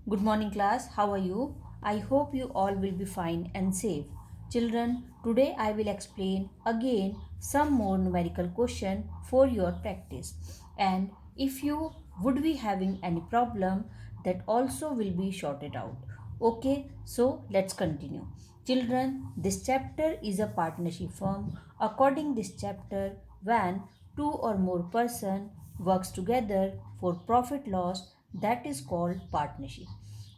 Good morning, class. How are you? I hope you all will be fine and safe. Children, today I will explain again some more numerical question for your practice. And if you would be having any problem, that also will be sorted out. Okay, so let's continue. Children, this chapter is a partnership form. According this chapter, when two or more person works together for profit loss, that is called partnership,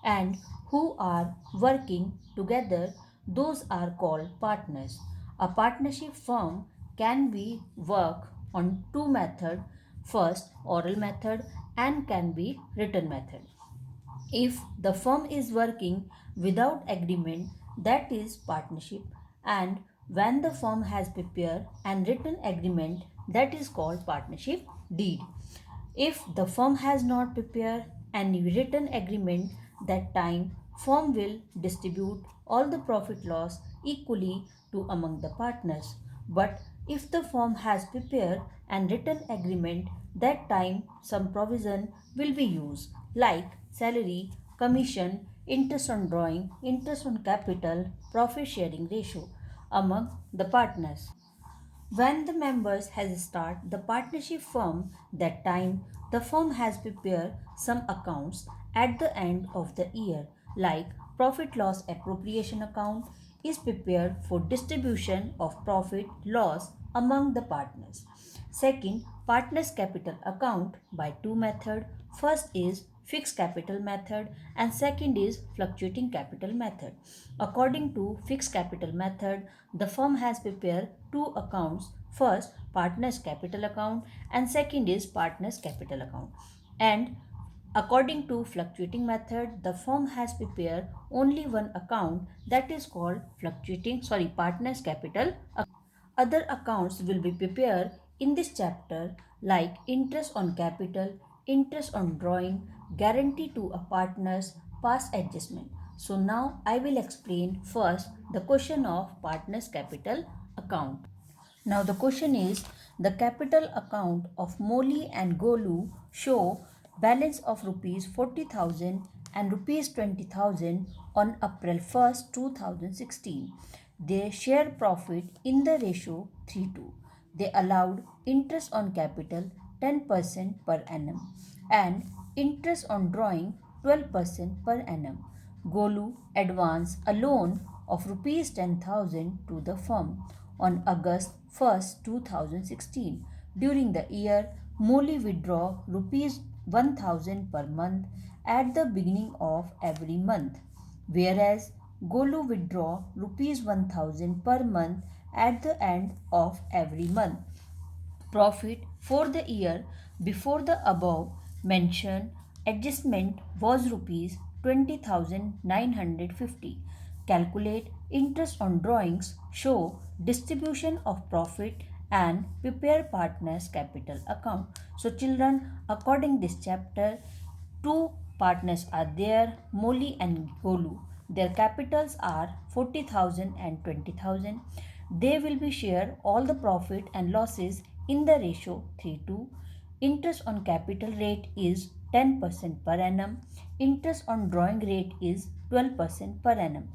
and who are working together, those are called partners. A partnership firm can be work on two method, first oral method and can be written method. If the firm is working without agreement, that is partnership, and when the firm has prepared and written agreement, that is called partnership deed. If the firm has not prepared any written agreement, that time firm will distribute all the profit loss equally to among the partners. But if the firm has prepared and written agreement, that time some provision will be used, like salary, commission, interest on drawing, interest on capital, profit sharing ratio among the partners. When the members has start the partnership firm, that time the firm has prepared some accounts at the end of the year, like profit loss appropriation account is prepared for distribution of profit loss among the partners. Second, partners capital account by two method. First is fixed capital method and second is fluctuating capital method. According to fixed capital method, the firm has prepared two accounts. First, partners capital account and second is partners capital account. And according to fluctuating method, the firm has prepared only one account, that is called partners capital account. Other accounts will be prepared in this chapter, like interest on capital, interest on drawing, guarantee to a partner's past adjustment. So now I will explain first the question of partner's capital account. Now the question is, the capital account of Moli and Golu show balance of rupees 40,000 and rupees 20,000 on April 1st, 2016. They share profit in the ratio 3:2. They allowed interest on capital 10% per annum and interest on drawing 12% per annum. Golu advanced a loan of rupees 10,000 to the firm on August 1st, 2016. During the year, Moli withdraw rupees 1,000 per month at the beginning of every month, whereas Golu withdraw rupees 1,000 per month at the end of every month. Profit for the year before the above mentioned adjustment was rupees 20,950. Calculate interest on drawings, show distribution of profit and prepare partners capital account. So children, according this chapter, two partners are there, Moli and Golu. Their capitals are 40,000 and 20,000. They will be share all the profit and losses in the ratio 3:2. Interest on capital rate is 10% per annum. Interest on drawing rate is 12% per annum.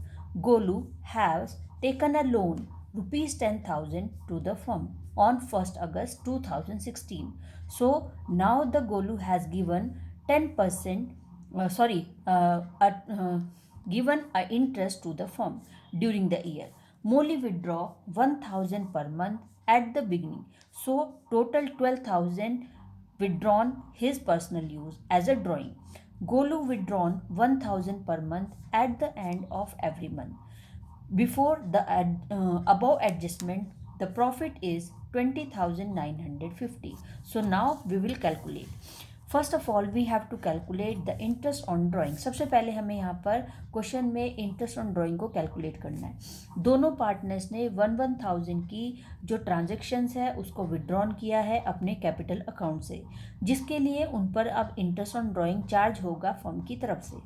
Golu has taken a loan rupees 10,000 to the firm on 1st August 2016. So now the Golu has given 10% given a interest to the firm during the year. Moli withdraw 1,000 per month at the beginning. So total 12,000 withdrawn his personal use as a drawing. Golu withdrawn 1,000 per month at the end of every month. Before the above adjustment, the profit is 20,950. So now we will calculate. First of all we have to calculate the interest on drawing. सबसे पहले हमें यहाँ पर question में interest on drawing को calculate करना है. दोनों पार्टनर्स ने 1,000 की जो ट्रांजेक्शन्स है उसको विड्रॉन किया है अपने कैपिटल अकाउंट से, जिसके लिए उन पर अब इंटरेस्ट ऑन ड्राइंग चार्ज होगा फर्म की तरफ से.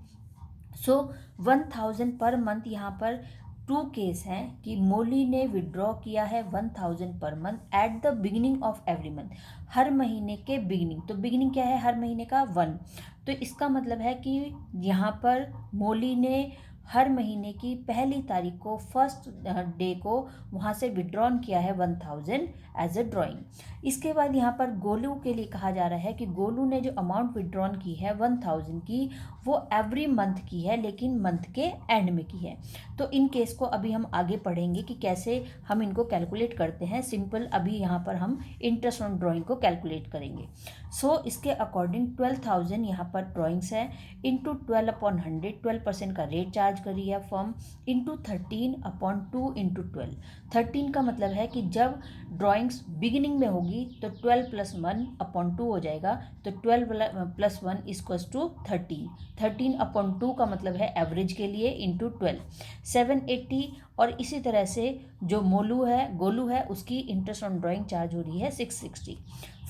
सो 1,000 पर मंथ यहाँ पर टू केस हैं कि मोली ने विड्रॉ किया है 1000 per month at the beginning of every month, हर महीने के बिगिनिंग। तो बिगिनिंग क्या है हर महीने का 1, तो इसका मतलब है कि यहाँ पर मोली ने हर महीने की पहली तारीख को फर्स्ट डे को वहाँ से विड्रॉन किया है 1000 एज अ ड्राइंग। इसके बाद यहाँ पर गोलू के लिए कहा जा रहा है कि गोलू ने जो अमाउंट विड्रॉन की है 1000 की, वो एवरी मंथ की है लेकिन मंथ के एंड में की है। तो इन केस को अभी हम आगे पढ़ेंगे कि कैसे हम इनको कैलकुलेट करते हैं। सिंपल अभी यहाँ पर हम इंटरेस्ट ऑन ड्राइंग को कैलकुलेट करेंगे। सो इसके अकॉर्डिंग 12,000 यहाँ पर ड्राइंग्स है, इंटू 12/100, 12% का रेट चार्ज करी है फर्म, इंटू 13/2 इंटू 12। 13 का मतलब है कि जब ड्राइंग्स बिगिनिंग में होगी तो 12 + 1/2 हो जाएगा, तो 12 + 1 = 13। 13/2 का मतलब है एवरेज के लिए इंटू 12, 780। और इसी तरह से जो गोलू है उसकी इंटरेस्ट ऑन ड्राइंग चार्ज हो रही है 660।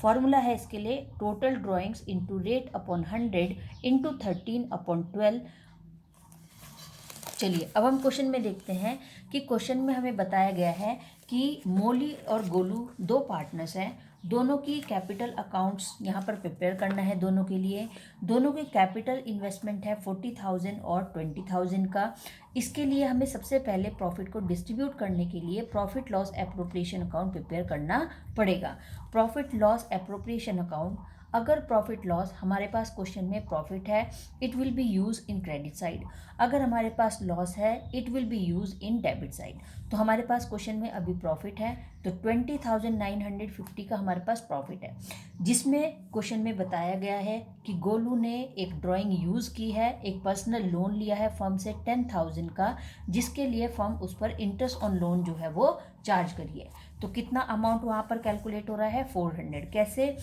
फॉर्मूला है इसके लिए total drawings into rate upon 100 into 13/12। चलिए अब हम क्वेश्चन में देखते हैं कि क्वेश्चन में हमें बताया गया है कि मोली और गोलू दो पार्टनर्स हैं, दोनों की कैपिटल अकाउंट्स यहाँ पर प्रिपेयर करना है दोनों के लिए। दोनों के कैपिटल इन्वेस्टमेंट है 40,000 और 20,000 का। इसके लिए हमें सबसे पहले प्रॉफिट को डिस्ट्रीब्यूट करने के लिए profit loss appropriation account prepare करना पड़ेगा। प्रॉफिट लॉस एप्रोप्रिएशन अकाउंट, अगर प्रॉफिट लॉस हमारे पास क्वेश्चन में प्रॉफिट है, it will be use in credit side. अगर हमारे पास लॉस है, it will be use in debit side. तो हमारे पास क्वेश्चन में अभी प्रॉफिट है, तो 20,950 का हमारे पास प्रॉफिट है, जिसमें क्वेश्चन में बताया गया है कि गोलू ने एक ड्राइंग यूज़ की है, एक पर्सनल लोन लिया है फर्म से 10,000 का, जिसके लिए फर्म उस पर इंटरेस्ट ऑन लोन जो है वो चार्ज करी है। तो कितना अमाउंट वहाँ पर कैलकुलेट हो रहा है 400। कैसे?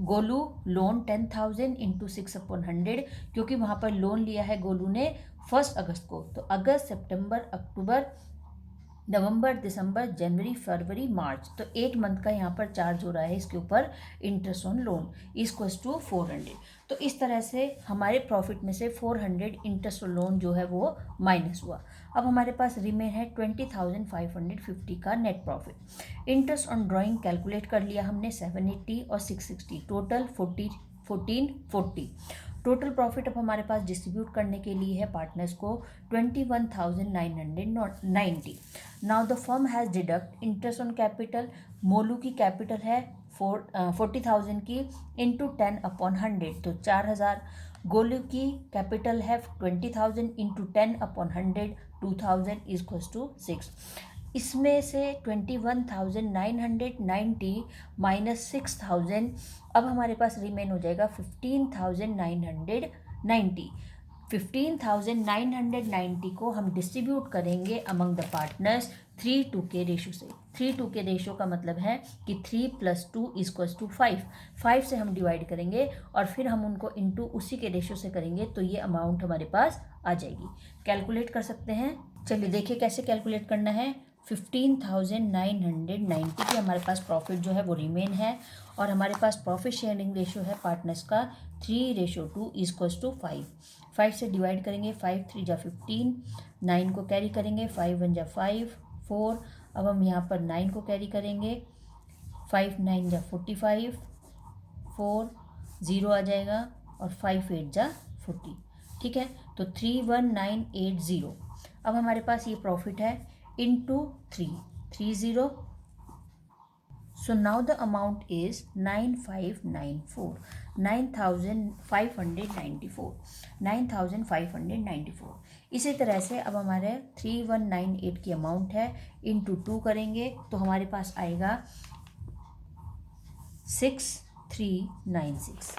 गोलू लोन 10,000 इंटू 6/100, क्योंकि वहाँ पर लोन लिया है गोलू ने 1 अगस्त को, तो अगस्त, सितंबर, अक्टूबर, नवंबर, दिसंबर, जनवरी, फरवरी, मार्च, तो 8 मंथ का यहाँ पर चार्ज हो रहा है इसके ऊपर interest on loan equals to 400। तो इस तरह से हमारे प्रॉफिट में से 400 इंटरेस्ट ऑन लोन जो है वो माइनस हुआ। अब हमारे पास रिमेन है 20,550 का net profit. Interest on drawing calculate कर लिया हमने 780 और 660, टोटल 1440। टोटल प्रॉफिट अब हमारे पास डिस्ट्रीब्यूट करने के लिए है पार्टनर्स को 21,990। Now the firm has deduct interest on capital. Molu की कैपिटल है 40,000 की इंटू 10/100, तो 4,000। गोलू की कैपिटल है 20,000 इंटू 10/100, 2,000 इक्वल्स टू 6। इसमें से 21,990 माइनस 6,000, अब हमारे पास रिमेन हो जाएगा 15,990। 15,990 को हम डिस्ट्रीब्यूट करेंगे अमंग द पार्टनर्स 3:2 के रेशो से। 3:2 के रेशो का मतलब है कि 3 + 2 = 5। 5 से हम डिवाइड करेंगे और फिर हम उनको इंटू उसी के रेशो से करेंगे, तो ये अमाउंट हमारे पास आ जाएगी। कैलकुलेट कर सकते हैं। चलिए देखिए कैसे कैलकुलेट करना है। 15,990 की हमारे पास प्रॉफिट जो है वो रिमेन है, और हमारे पास प्रॉफिट शेयरिंग रेशो है पार्टनर्स का 3:2 = 5। 5 से डिवाइड करेंगे, 5 × 3 = 15, 9 को कैरी करेंगे, 5 × 1 = 5, 4। अब हम यहाँ पर 9 को कैरी करेंगे, 5 × 9 = 45, 4, 0 आ जाएगा, और 5 × 8 = 40। ठीक है, तो 31980। अब हमारे पास ये प्रॉफिट है into 330। So now the amount is 9594, 9,594, 9,594। इसी तरह से अब हमारे 3198 की अमाउंट है, इंटू 2 करेंगे तो हमारे पास आएगा 6396,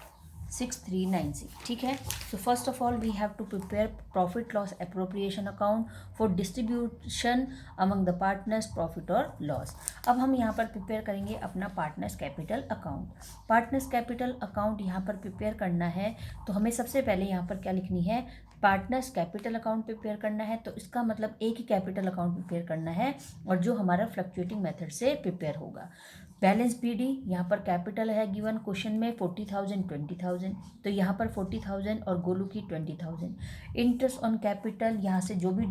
6396। ठीक है, so first of all we have to prepare profit loss appropriation account for distribution among the partners profit or loss। अब हम यहाँ पर प्रिपेयर करेंगे अपना partners capital account. Partners capital account यहाँ पर प्रिपेयर करना है, तो हमें सबसे पहले यहाँ पर क्या लिखनी है, पार्टनर्स कैपिटल अकाउंट प्रिपेयर करना है। तो इसका मतलब एक ही कैपिटल अकाउंट प्रिपेयर करना है, और जो हमारा फ्लक्चुएटिंग मेथड से प्रिपेयर होगा। बैलेंस BD, यहाँ पर कैपिटल है गिवन क्वेश्चन में 40,000 20,000, तो यहाँ पर 40,000 और गोलू की 20,000। इंटरेस्ट ऑन कैपिटल, यहाँ से जो भी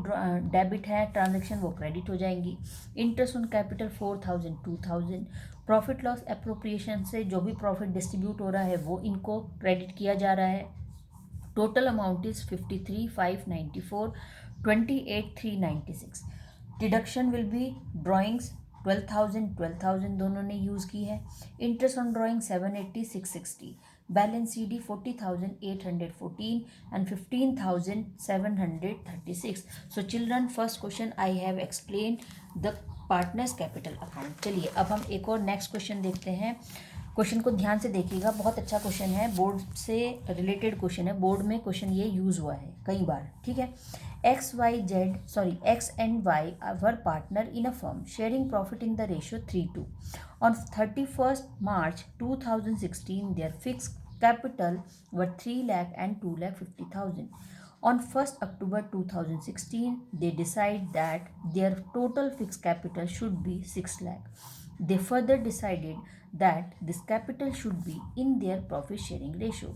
डेबिट है ट्रांजेक्शन वो क्रेडिट हो जाएंगी। Interest on capital 4,000 2,000। Profit loss appropriation से जो भी प्रॉफिट डिस्ट्रीब्यूट हो रहा है वो इनको क्रेडिट किया जा रहा है। Total amount is 53,594, 28,396। Deduction will be drawings 12,000 दोनों ने यूज़ की है। Interest on drawing 780 660। Balance CD 40,814 and 15,736। So children, first question I have explain the partners capital account. चलिए अब हम एक और नेक्स्ट क्वेश्चन देखते हैं। क्वेश्चन को ध्यान से देखिएगा, बहुत अच्छा क्वेश्चन है, बोर्ड से रिलेटेड क्वेश्चन है, बोर्ड में क्वेश्चन ये यूज़ हुआ है कई बार, ठीक है। X and Y were partner in a firm sharing profit in the ratio 3:2. On 31st March 2016, their fixed capital were 3 lakh and 2,50,000. On 1st October 2016, they decide that their total fixed capital should be 6 lakh. They further decided that this capital should be in their profit sharing ratio.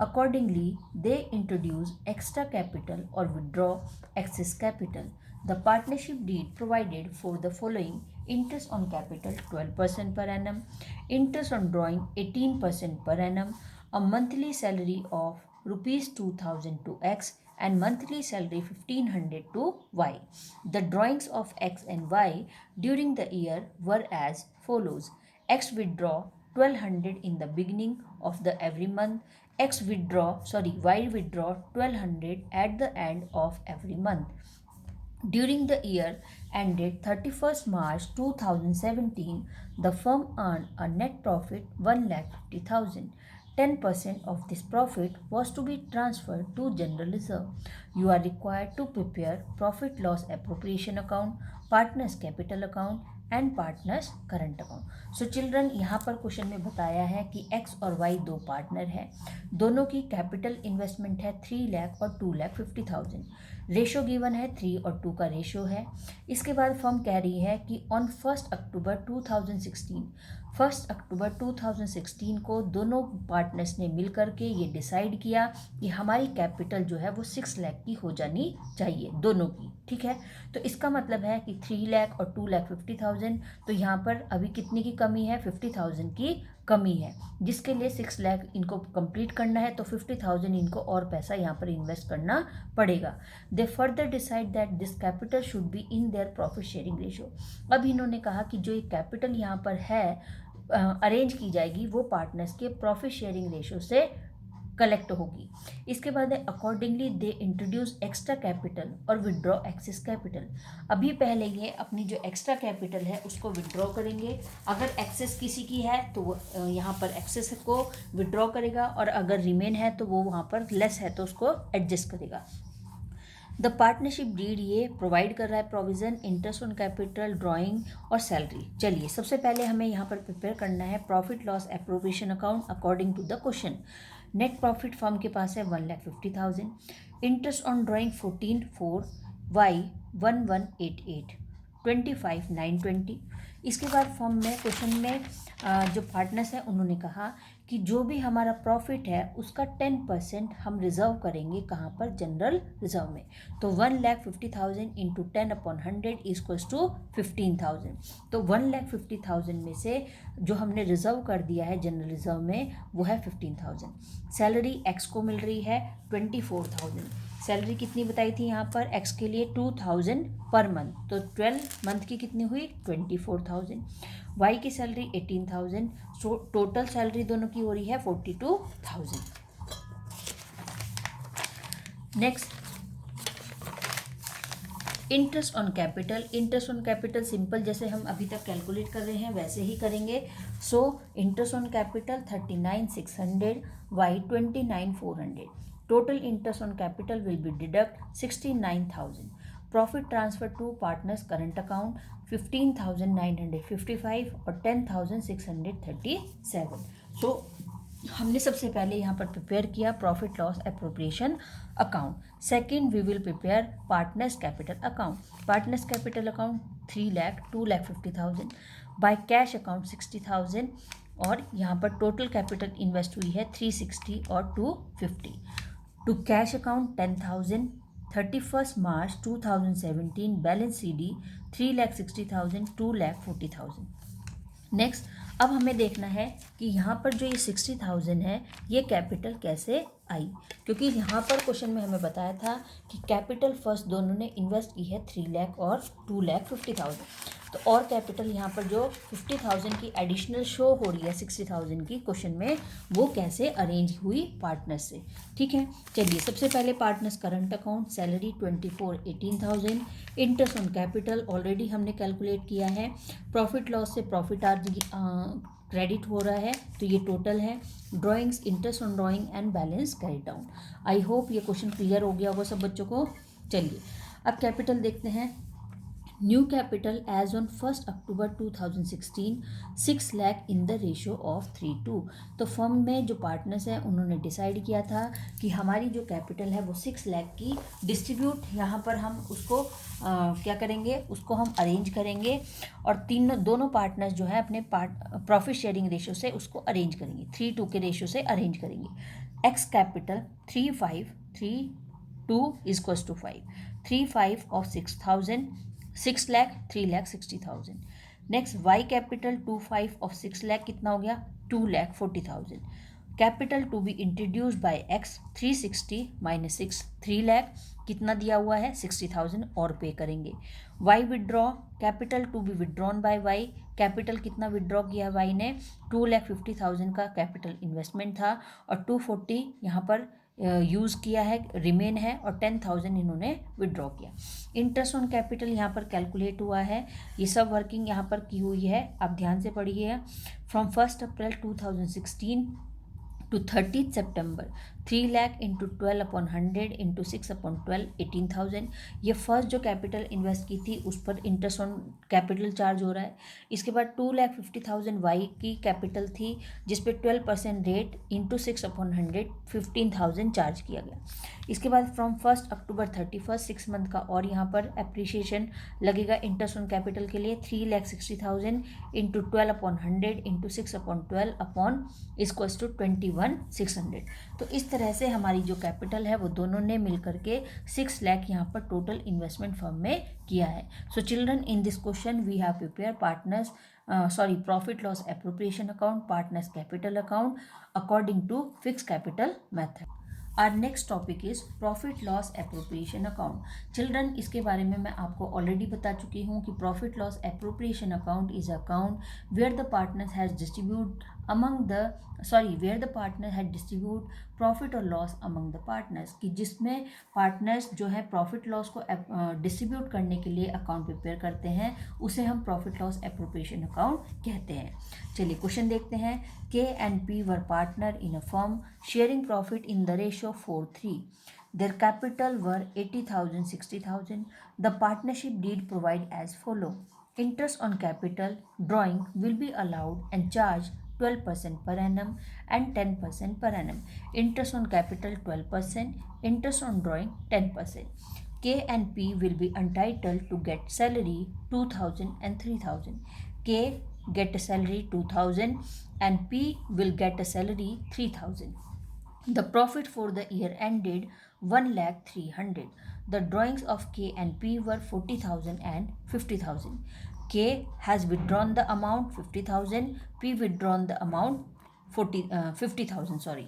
Accordingly, they introduce extra capital or withdraw excess capital. The partnership deed provided for the following: interest on capital 12% per annum, interest on drawing 18% per annum, a monthly salary of rupees 2,000 to X and monthly salary 1,500 to Y. The drawings of X and Y during the year were as follows: X withdraw 1,200 in the beginning of the every month, Y withdraw 1,200 at the end of every month. During the year ended 31st March 2017, the firm earned a net profit 1,50,000. 10% of this profit was to be transferred to general reserve. You are required to prepare profit loss appropriation account, partners capital account and partners current account. So children, यहाँ पर question में बताया है कि x और Y दो partner हैं, दोनों की कैपिटल इन्वेस्टमेंट है 3 लाख और 2,50,000। रेशो गिवन है 3 और 2 का रेशो है। इसके बाद फर्म कह रही है कि ऑन 1 अक्टूबर 2016 को दोनों पार्टनर्स ने मिल करके ये डिसाइड किया कि हमारी कैपिटल जो है वो 6 लाख की हो जानी चाहिए दोनों की, ठीक है। तो इसका मतलब है कि 3 लाख और 2,50,000, तो यहाँ पर अभी कितने की कमी है? 50,000 की कमी है, जिसके लिए 6 लाख इनको कंप्लीट करना है, तो 50,000 इनको और पैसा यहाँ पर इन्वेस्ट करना पड़ेगा। दे further decide that this capital should be in their profit sharing ratio. अब इन्होंने कहा कि जो ये कैपिटल यहाँ पर है अरेंज की जाएगी वो पार्टनर्स के प्रॉफिट शेयरिंग रेशियो से कलेक्ट होगी। इसके बाद है accordingly they introduce extra capital और विड्रॉ एक्सेस कैपिटल। अभी पहले ये अपनी जो एक्स्ट्रा कैपिटल है उसको विड्रॉ करेंगे, अगर एक्सेस किसी की है तो वो यहाँ पर एक्सेस को विड्रॉ करेगा, और अगर रिमेन है तो वो वहाँ पर लेस है तो उसको एडजस्ट करेगा। द पार्टनरशिप डीड ये प्रोवाइड कर रहा है provision, interest on capital, drawing और सैलरी। चलिए सबसे पहले हमें यहाँ पर प्रिपेयर करना है profit loss appropriation account according to the question. Net profit firm के पास है 1,50,000, इंटरेस्ट ऑन ड्राइंग 14,400, वाई 1,188, 25,920। इसके बाद फॉर्म में क्वेश्चन में जो पार्टनर्स हैं उन्होंने कहा कि जो भी हमारा प्रॉफिट है उसका 10% हम रिजर्व करेंगे, कहाँ पर? जनरल रिजर्व में। तो 1,50,000 इंटू 10/100 इक्वल्स टू 15,000। तो 1,50,000 में से जो हमने रिजर्व कर दिया है जनरल रिजर्व में वो है 15,000। सैलरी एक्स को मिल रही है 24,000। सैलरी कितनी बताई थी यहाँ पर? एक्स के लिए 2,000 पर मंथ, तो 12 मंथ की कितनी हुई? 24,000। वाई की सैलरी 18,000, सो टोटल सैलरी दोनों की हो रही है 42,000। Next, interest on capital. Interest on capital simple जैसे हम अभी तक कैलकुलेट कर रहे हैं वैसे ही करेंगे। So interest on capital 39,600, Y 29,400। Total interest on capital will be deduct 69,000। Profit transfer to partners current account 15,955 और 10,637। सो हमने सबसे पहले यहाँ पर प्रिपेयर किया profit loss appropriation account. Second we will prepare partners capital account. Partners capital account 3 lakh 2,50,000। By cash account 60,000 और यहाँ पर टोटल कैपिटल इन्वेस्ट हुई है 360 और 250. To cash account 10,000. 31st March 2017 balance CD 3,60,000 2,40,000. Next, अब हमें देखना है कि यहाँ पर जो ये 60,000 है ये कैपिटल कैसे आई, क्योंकि यहाँ पर क्वेश्चन में हमें बताया था कि कैपिटल फर्स्ट दोनों ने इन्वेस्ट की है 3 लाख और 2,50,000. तो और कैपिटल यहाँ पर जो 50,000 की एडिशनल शो हो रही है 60,000 की क्वेश्चन में, वो कैसे अरेंज हुई पार्टनर्स से. ठीक है, चलिए सबसे पहले partners current account, salary 18,000. Interest on capital already हमने कैलकुलेट किया है. प्रॉफिट लॉस से प्रॉफिट क्रेडिट हो रहा है, तो ये टोटल है. Drawings, interest on drawing and balance carry down. I hope ये क्वेश्चन क्लियर हो गया होगा सब बच्चों को. चलिए अब कैपिटल देखते हैं. New capital as on 1 October 2016 6 lakh in the ratio of 3:2. तो फर्म में जो पार्टनर्स हैं उन्होंने डिसाइड किया था कि हमारी जो कैपिटल है वो 6 लाख की डिस्ट्रीब्यूट यहाँ पर हम उसको क्या करेंगे, उसको हम अरेंज करेंगे और दोनों पार्टनर्स जो है अपने प्रॉफिट शेयरिंग रेशियो से उसको अरेंज करेंगे, 3:2 के रेशियो से अरेंज करेंगे. X capital 3,532 is equals to 5. 3,5 of 6,000 6 lakh 3,60,000. Next Y capital 2,5 of 6 lakh कितना हो गया 2,40,000. Capital to be introduce by X 360 minus 6 3 lakh कितना दिया हुआ है 60,000 और पे करेंगे. Y withdraw, capital to be withdrawn by Y. Capital कितना विड्रॉ किया वाई ने 2,50,000 का कैपिटल इन्वेस्टमेंट था और 240 यहाँ पर यूज़ किया है, रिमेन है और 10,000 इन्होंने विड्रॉ किया. इंटरेस्ट ऑन कैपिटल यहाँ पर कैलकुलेट हुआ है, ये सब वर्किंग यहाँ पर की हुई है, आप ध्यान से पढ़िए. From 1 April 2016 to 30th September 3 lakh into 12/100 into 6/12 18,000. ये फर्स्ट जो कैपिटल इन्वेस्ट की थी उस पर इंटरेस्ट ऑन कैपिटल चार्ज हो रहा है. इसके बाद 2,50,000 वाई की कैपिटल थी जिस पे 12% रेट इंटू 6/100 15,000 चार्ज किया गया. इसके बाद फ्रॉम 1 अक्टूबर 31 6 मंथ का और यहाँ पर एप्रिशिएशन लगेगा इंटरेस्ट ऑन कैपिटल के लिए 3,60,000 into 12/100 into 6/12 upon equals to 21,600. तो इस तरह से हमारी जो कैपिटल है वो दोनों ने मिलकर के 6 लाख यहाँ पर टोटल इन्वेस्टमेंट फर्म में किया है. So children, in this question we have prepare partners profit loss appropriation account, partners capital account according to fix capital method. Our next topic is profit loss appropriation account. Children, इसके बारे में मैं आपको already बता चुकी हूँ कि profit loss appropriation account is account where the partner has distribute profit और लॉस अमंग द पार्टनर्स, कि जिसमें पार्टनर्स जो है प्रॉफिट लॉस को डिस्ट्रीब्यूट करने के लिए अकाउंट प्रिपेयर करते हैं, उसे हम प्रॉफिट लॉस एप्रोप्रिएशन अकाउंट कहते हैं. चलिए क्वेश्चन देखते हैं. K and P were partner in a firm sharing profit in the ratio 4:3. Their capital were 80,000 60,000. The partnership deed provide as follow. Interest on capital drawing will be allowed and charged 12% per annum and 10% per annum. Interest on capital 12%, interest on drawing 10%. K and P will be entitled to get salary 2,000 and 3,000. K get a salary 2,000 and P will get a salary 3,000. The profit for the year ended 1,300,000. The drawings of K and P were 40,000 and 50,000. K has withdrawn the amount 50,000, P withdrawn the amount 50,000.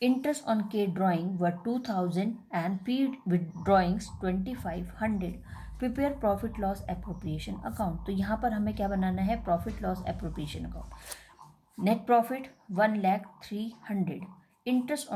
Interest on K drawing were 2,000 and P withdrawings 2,500. Prepare profit loss appropriation account. तो यहाँ पर हमें क्या बनाना है, profit loss appropriation account. Net profit 1,300,000. Interest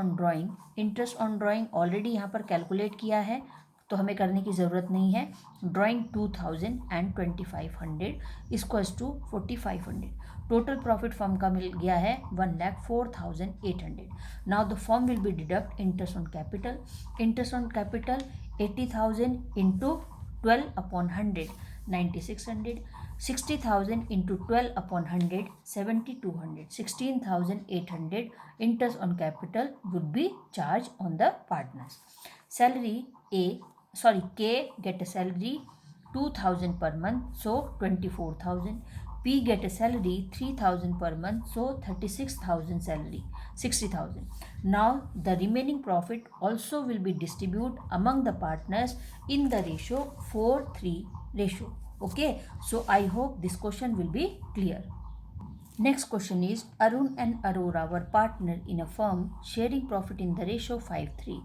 on drawing already यहाँ पर calculate किया है तो हमें करने की ज़रूरत नहीं है. Drawing 2,000 and 2,500 equals to 4,500. Total profit firm का मिल गया है 1,04,800. Now the firm will be deduct interest on capital. Interest on capital 80,000 into 12/100 9,600. 60,000 into 12/100 7,200. 16,800 interest on capital would be charged on the partners. K get a salary 2,000 per month, so 24,000. P get a salary 3,000 per month, so 36,000 salary, 60,000. Now the remaining profit also will be distributed among the partners in the ratio 4:3 ratio. Okay, so I hope this question will be clear. Next question is, Arun and Aurora were partnered in a firm sharing profit in the ratio 5:3.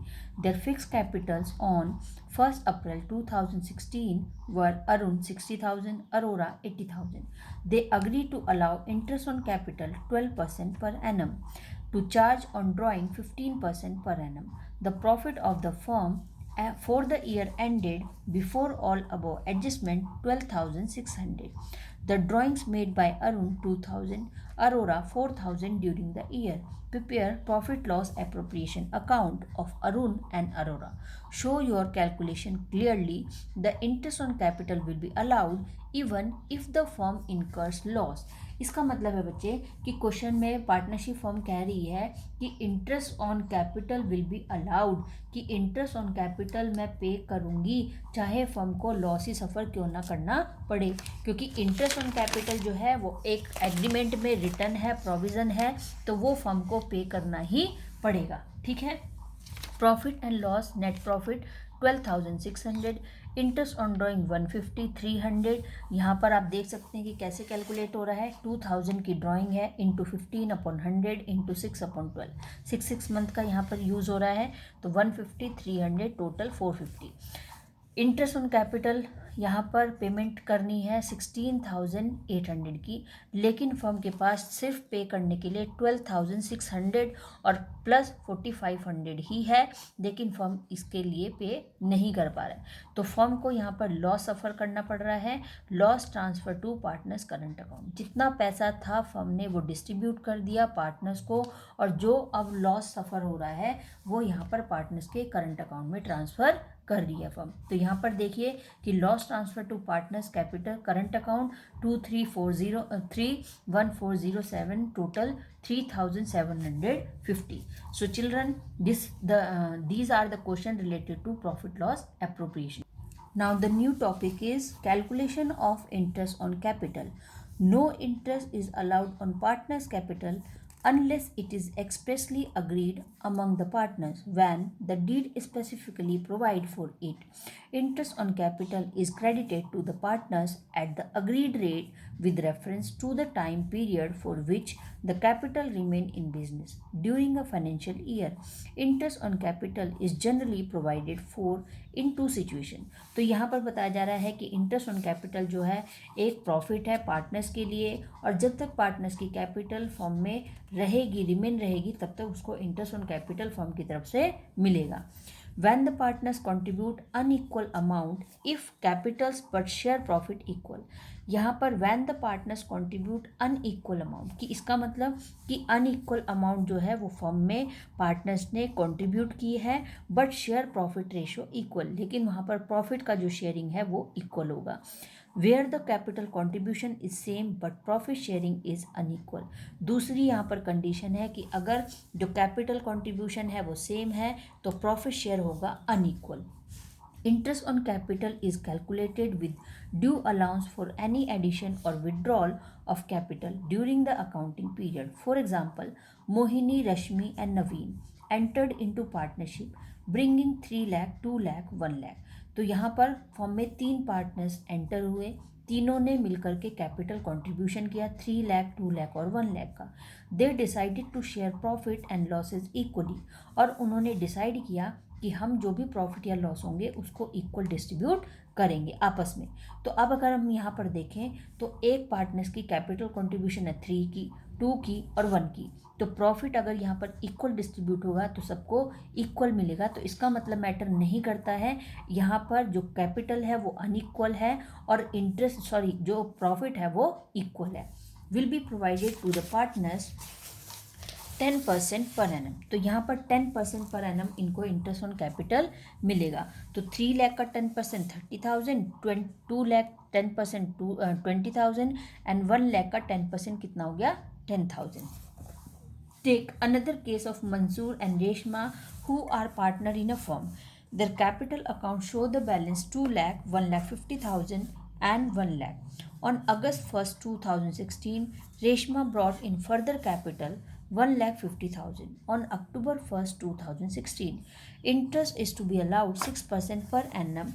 Their fixed capitals on 1st April 2016 were Arun 60,000, Aurora 80,000. They agreed to allow interest on capital 12% per annum, to charge on drawing 15% per annum. The profit of the firm for the year ended before all above adjustment 12,600. The drawings made by Arun 2,000, Aurora 4,000 during the year. Prepare profit loss appropriation account of Arun and Aurora. Show your calculation clearly. The interest on capital will be allowed even if the firm incurs loss. इसका मतलब है बच्चे कि question में partnership firm कह रही है कि interest on capital will be allowed, कि इंटरेस्ट ऑन कैपिटल मैं पे करूँगी चाहे फर्म को लॉस ही सफ़र क्यों ना करना पड़े, क्योंकि इंटरेस्ट ऑन कैपिटल जो है वो एक एग्रीमेंट में रिटर्न है, प्रोविज़न है, तो वो फर्म को पे करना ही पड़ेगा. ठीक है. Profit and loss, net profit 12,600, interest on drawing 150, 300. यहाँ पर आप देख सकते हैं कि कैसे कैलकुलेट हो रहा है. 2,000 की ड्राइंग है इंटू 15/100 इंटू 6/12, 6 मंथ का यहाँ पर यूज़ हो रहा है, तो 150, 300, टोटल 450. इंटरेस्ट ऑन कैपिटल यहाँ पर पेमेंट करनी है 16,800 की, लेकिन फर्म के पास सिर्फ पे करने के लिए 12,600 और प्लस 4,500 ही है, लेकिन फर्म इसके लिए पे नहीं कर पा रहा है, तो फर्म को यहाँ पर लॉस सफ़र करना पड़ रहा है. Loss transfer to partners current account. जितना पैसा था फर्म ने वो डिस्ट्रीब्यूट कर दिया पार्टनर्स को, और जो अब लॉस सफ़र हो रहा है वो यहाँ पर पार्टनर्स के करंट अकाउंट में ट्रांसफ़र कर रही है फर्म. तो यहाँ पर देखिए कि loss transfer to partners capital current account 2,3,1407, total 3,750. So children, these are the question related to profit loss appropriation. Now the new topic is calculation of interest on capital. No interest is allowed on partners' capital unless it is expressly agreed among the partners when the deed specifically provide for it. Interest on capital is credited to the partners at the agreed rate with reference to the time period for which the capital remain in business during a financial year. Interest on capital is generally provided for in two situation. तो यहाँ पर बताया जा रहा है कि interest on capital जो है एक प्रॉफिट है पार्टनर्स के लिए, और जब तक पार्टनर्स की कैपिटल फर्म में रहेगी, रिमेन रहेगी, तब तक उसको इंटरेस्ट ऑन कैपिटल फर्म की तरफ से मिलेगा. When the partners contribute unequal amount if capitals but share profit equal. यहाँ पर when the partners contribute unequal amount, कि इसका मतलब कि unequal amount जो है वो फर्म में पार्टनर्स ने कंट्रीब्यूट की है, but share profit ratio equal, लेकिन वहाँ पर प्रॉफिट का जो शेयरिंग है वो इक्वल होगा. Where the capital contribution is same but profit sharing is unequal. दूसरी यहाँ पर कंडीशन है कि अगर जो कैपिटल कॉन्ट्रीब्यूशन है वो सेम है तो प्रॉफिट शेयर होगा unequal. Interest on capital is calculated with due allowance for any addition or withdrawal of capital during the accounting period. For example, Mohini, Rashmi and Naveen entered into partnership bringing 3 lakh, 2 lakh, 1 lakh. तो यहाँ पर form में 3 partners enter हुए, तीनों ने मिलकर के capital contribution किया 3 लाख, 2 लाख और 1 लाख का. They decided to share profit and losses equally, और उन्होंने डिसाइड किया कि हम जो भी प्रॉफिट या लॉस होंगे उसको इक्वल डिस्ट्रीब्यूट करेंगे आपस में. तो अब अगर हम यहाँ पर देखें तो एक पार्टनर्स की कैपिटल कंट्रीब्यूशन है 3 की, 2 की और 1 की, तो प्रॉफिट अगर यहाँ पर इक्वल डिस्ट्रीब्यूट होगा तो सबको इक्वल मिलेगा. तो इसका मतलब मैटर नहीं करता है, यहाँ पर जो कैपिटल है वो अनइक्वल है और जो प्रॉफिट है वो इक्वल है. Will be provided to the partners 10% per annum. तो यहाँ पर 10% पर एनम इनको इंटरेस्ट ऑन कैपिटल मिलेगा. तो 3 लाख का 10% 30,000, 2 लाख 10% 20,000 एंड 1 लाख का 10% कितना हो गया 10,000. Take another case of Mansoor and Reshma who are partner in a firm. Their capital account show the balance 2 lakh, 1,50,000 and 1 lakh. On August 1st, 2016, Reshma brought in further capital 1,50,000. On October 1st, 2016, interest is to be allowed 6% per annum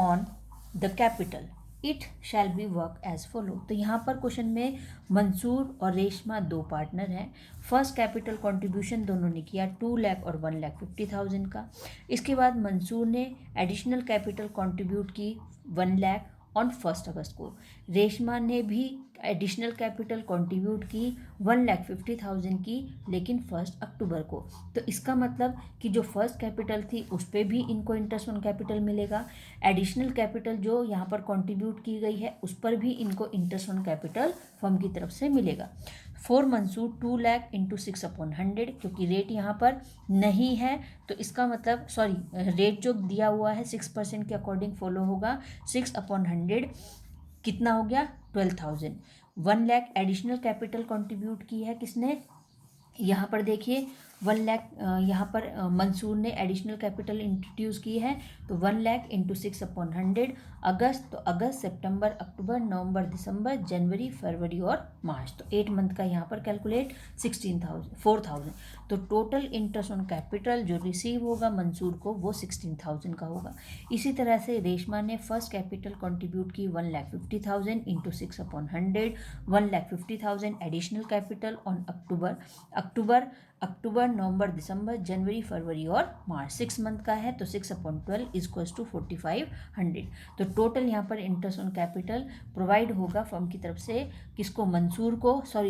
on the capital. It shall be work as follow. तो यहाँ पर question में मंसूर और रेशमा दो partner हैं। First capital contribution दोनों ने किया 2 लाख और 1,50,000 का। इसके बाद मंसूर ने एडिशनल कैपिटल कंट्रीब्यूट की 1 लाख ऑन 1 अगस्त को। रेशमा ने भी एडिशनल कैपिटल कंट्रीब्यूट की 1,50,000 की, लेकिन 1 अक्टूबर को। तो इसका मतलब कि जो फर्स्ट कैपिटल थी उस पर भी इनको इंटरेस्ट ऑन कैपिटल मिलेगा, एडिशनल कैपिटल जो यहाँ पर कंट्रीब्यूट की गई है उस पर भी इनको इंटरेस्ट ऑन कैपिटल फर्म की तरफ से मिलेगा। फॉर मंसूर 2 लाख इंटू 6/100, क्योंकि रेट यहाँ पर नहीं है तो इसका मतलब रेट जो दिया हुआ है 6% के अकॉर्डिंग फॉलो होगा। 6/100 कितना हो गया 12,000। 1 लाख एडिशनल कैपिटल कंट्रीब्यूट की है किसने, यहाँ पर देखिए 1 लाख, यहाँ पर मंसूर ने एडिशनल कैपिटल इंट्रोड्यूस की है तो 1 लाख इंटू 6/100। अगस्त, तो अगस्त, सितंबर, अक्टूबर, नवंबर, दिसंबर, जनवरी, फरवरी और मार्च, तो 8 मंथ का यहाँ पर कैलकुलेट 4,000। तो टोटल इंटरेस्ट ऑन कैपिटल जो रिसीव होगा मंसूर को वो 16,000 का होगा। इसी तरह से रेशमा ने फर्स्ट कैपिटल कंट्रीब्यूट की 1,50,000 into 6/100, 1,50,000 additional capital on October, November, December, January, February और मार्च, 6 मंथ का है तो 6/12 इक्वल्स टू 4,500। तो टोटल यहाँ पर इंटरेस्ट ऑन कैपिटल प्रोवाइड होगा फर्म की तरफ से किसको,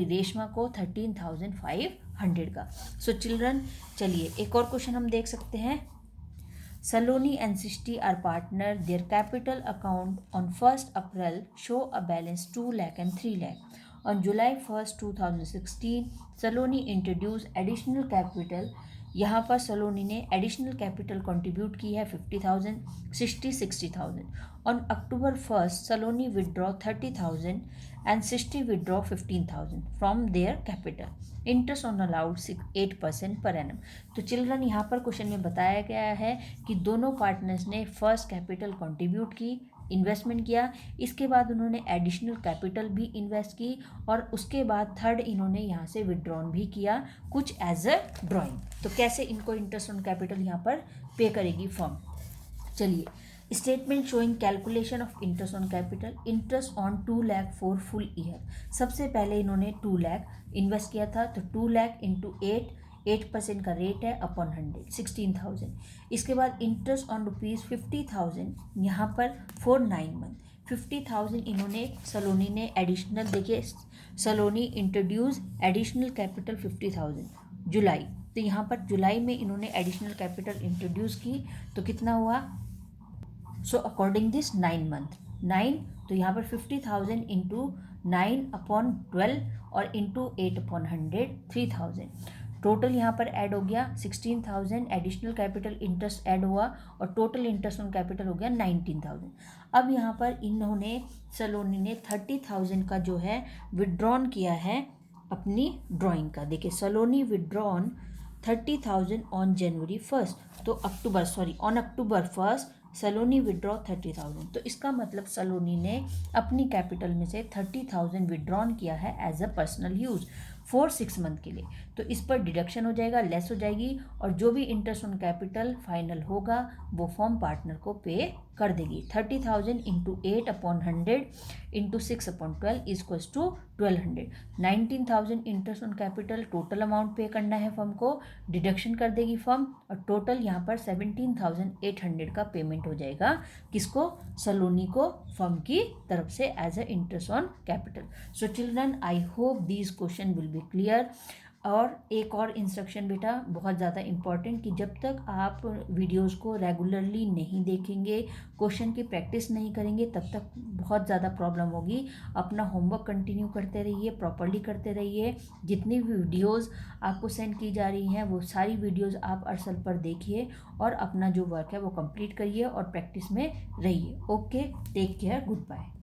रेशमा को 13,500 का। सो चिल्ड्रन, चलिए एक और क्वेश्चन हम देख सकते हैं। Saloni and Sishti are partner. Their capital account on 1st April show a balance 2 lakh and 3 lakh. On July 1st, 2016, Saloni introduced additional capital. यहाँ पर सलोनी ने एडिशनल कैपिटल कंट्रीब्यूट की है 50,000, 60,000। On October 1st, Saloni withdraw 30,000 and 60 withdraw 15,000 from their capital. Interest on allowed 8% per annum. तो children, यहाँ पर question में बताया गया है कि दोनों पार्टनर्स ने फर्स्ट कैपिटल कंट्रीब्यूट की, इन्वेस्टमेंट किया, इसके बाद उन्होंने एडिशनल कैपिटल भी इन्वेस्ट की और उसके बाद थर्ड इन्होंने यहाँ से विड्रॉन भी किया कुछ एज अ ड्राइंग। तो कैसे इनको इंटरेस्ट ऑन कैपिटल यहाँ पर पे करेगी फर्म। चलिए, statement showing calculation of interest on capital. Interest on 2 lakh for full year. सबसे पहले इन्होंने 2 लाख इन्वेस्ट किया था तो 2 लाख इंटू 8% का रेट है अपॉन 100, 16,000। इसके बाद इंटरेस्ट ऑन ₹50,000 यहाँ पर फॉर 9 मंथ। 50,000 इन्होंने सलोनी ने एडिशनल, देखिए सलोनी इंट्रोड्यूस एडिशनल कैपिटल 50,000 जुलाई, तो यहाँ पर जुलाई में इन्होंने एडिशनल कैपिटल इंट्रोड्यूस की तो कितना हुआ, सो अकॉर्डिंग दिस 9 मंथ 9, तो यहाँ पर 50,000 इंटू 9/12 और इंटू 8/100 3,000। टोटल यहाँ पर ऐड हो गया 16,000, एडिशनल कैपिटल इंटरेस्ट ऐड हुआ और टोटल इंटरेस्ट ऑन कैपिटल हो गया 19,000। अब यहाँ पर इन्होंने सलोनी ने 30,000 का जो है विड्रॉन किया है अपनी ड्राइंग का। देखिए, सलोनी विड्रॉन 30,000 ऑन जनवरी 1st, तो on October 1st Saloni withdraw 30,000। तो इसका मतलब सलोनी ने अपनी कैपिटल में से 30,000 विड्रॉन किया है as a personal use for 6 month के लिए। तो इस पर डिडक्शन हो जाएगा, लेस हो जाएगी और जो भी इंटरेस्ट ऑन कैपिटल फाइनल होगा वो फॉर्म पार्टनर को पे कर देगी। 30,000 into 8/100 into 6/12 equals to 1,200। 19,000 interest on capital total amount pay करना है फर्म को, डिडक्शन कर देगी फर्म और टोटल यहाँ पर 17,800 का पेमेंट हो जाएगा किसको, सलोनी को, फर्म की तरफ से as a interest on capital. So children, I hope these question will be clear. और एक और इंस्ट्रक्शन बेटा बहुत ज़्यादा इम्पॉर्टेंट, कि जब तक आप वीडियोस को रेगुलरली नहीं देखेंगे, क्वेश्चन की प्रैक्टिस नहीं करेंगे, तब तक बहुत ज़्यादा प्रॉब्लम होगी। अपना होमवर्क कंटिन्यू करते रहिए, प्रॉपर्ली करते रहिए। जितनी भी वीडियोस आपको सेंड की जा रही हैं वो सारी वीडियोस आप अरसल पर देखिए और अपना जो वर्क है वो कंप्लीट करिए और प्रैक्टिस में रहिए। Okay, take care, good bye.